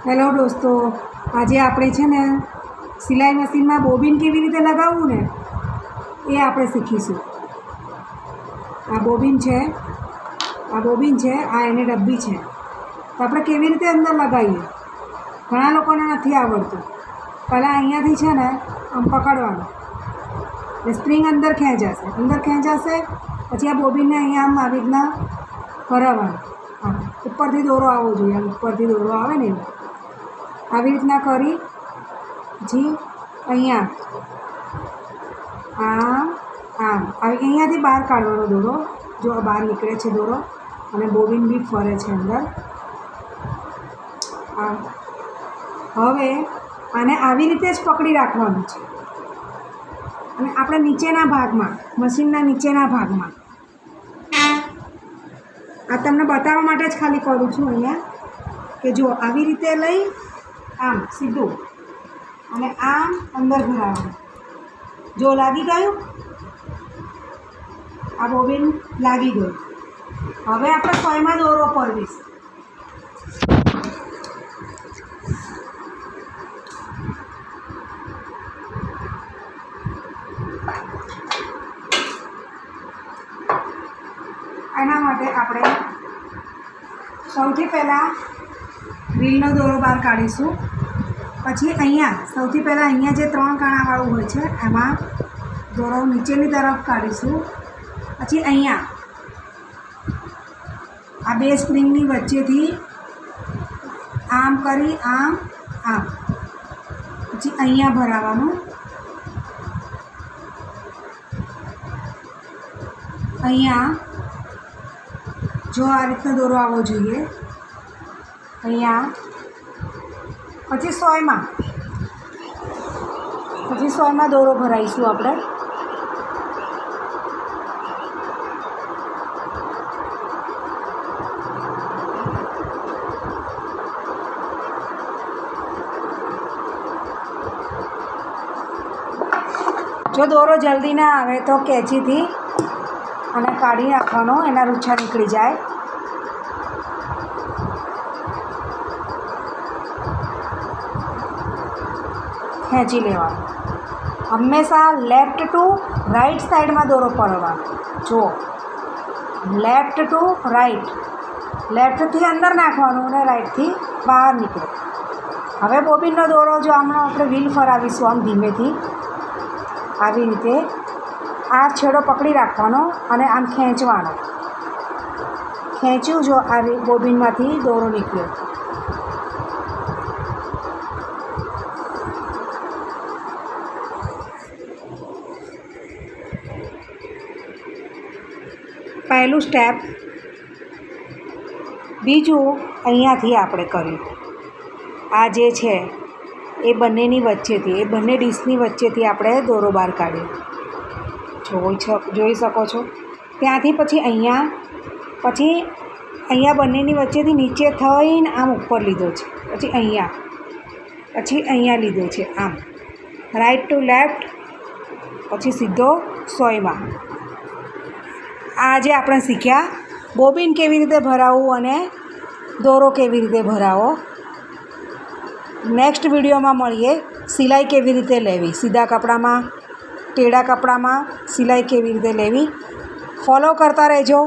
Hello દોસ્તો, આજે આપણે છે ને સિલાઈ મશીનમાં બોબિન કેવી રીતે લગાવવું ને એ આપણે શીખીશું. આ બોબિન છે, આ એની ડબ્બી છે. તો આપણે કેવી રીતે અંદર લગાવીએ, ઘણા લોકોને નથી આવડતું. પહેલાં અહીંયાથી છે ને આમ પકડવાનું, એટલે સ્પ્રિંગ અંદર ખેંચાશે. પછી આ બોબિનને અહીંયા આમ આવી રીતના ફરાવવાનું. હા, ઉપરથી દોરો આવવો જોઈએ, આમ ઉપરથી દોરો આવે ને આવી રીતના કરી પછી અહીંયા આમ અહીંયાથી બહાર કાઢવાનો દોરો. જો બહાર નીકળે છે દોરો અને બોબિન બી ફરે છે અંદર. આમ હવે આને આવી રીતે જ પકડી રાખવાનું છે અને આપણે નીચેના ભાગમાં, મશીનના નીચેના ભાગમાં, આ તમને બતાવવા માટે જ ખાલી કરું છું અહીંયા કે જો આવી રીતે લઈ આમ સીધું અને આમ અંદર ભરાવાનું. જો લાગી ગયું, આ બોબિન લાગી ગયું. હવે આપણે સોયમાં દોરો પરવીશું. એના માટે આપણે સૌથી પહેલાં રીલનો દોરો બહાર કાઢીશું. પછી સૌથી પહેલાં અહીંયા જે 3 કાણાવાળું હોય છે એમાં દોરો નીચેની તરફ કાઢીશું. પછી અહીંયા આ 2 સ્પ્રિંગની વચ્ચેથી આમ કરી આમ પછી અહીંયા ભરાવાનું. અહીંયા જો આ રીતનો દોરો આવવો જોઈએ. અહીંયા પછી સોયમાં દોરો ભરાઈશું આપણે. જો દોરો જલ્દી ના આવે તો કેંચીથી અને કાઢી નાખવાનો, એના રૂછા નીકળી જાય. ખેંચી લેવાનો. હંમેશા લેફ્ટ ટુ રાઈટ સાઈડમાં દોરો પડવાનો. જો લેફ્ટ ટુ રાઈટ, લેફ્ટથી અંદર નાખવાનું અને રાઈટથી બહાર નીકળે. હવે બોબિનનો દોરો જો હમણાં આપણે વ્હીલ ફરાવીશું આમ ધીમેથી, આવી રીતે આ છેડો પકડી રાખવાનો અને આમ ખેંચવાનો. ખેંચ્યું જો આ બોબિનમાંથી દોરો નીકળ્યો. પહેલું સ્ટેપ. બીજું અહીંયાથી આપણે કર્યું. આ જે છે એ બંનેની વચ્ચેથી, એ બંને ડીશની વચ્ચેથી આપણે દોરો બહાર કાઢ્યો. જોઈ શકો છો. ત્યાંથી પછી અહીંયા બંનેની વચ્ચેથી નીચે થઈને આમ ઉપર લીધો છે. પછી અહીંયા લીધો છે આમ રાઈટ ટુ લેફ્ટ, પછી સીધો સોયમાં. આજે આપણે શીખ્યા બોબિન કેવી રીતે ભરાવવું અને દોરો કેવી રીતે ભરાવો. નેક્સ્ટ વિડીયોમાં મળીએ. સિલાઈ કેવી રીતે લેવી, સીધા કપડામાં, ટેઢા કપડામાં સિલાઈ કેવી રીતે લેવી. ફોલો કરતા રહેજો.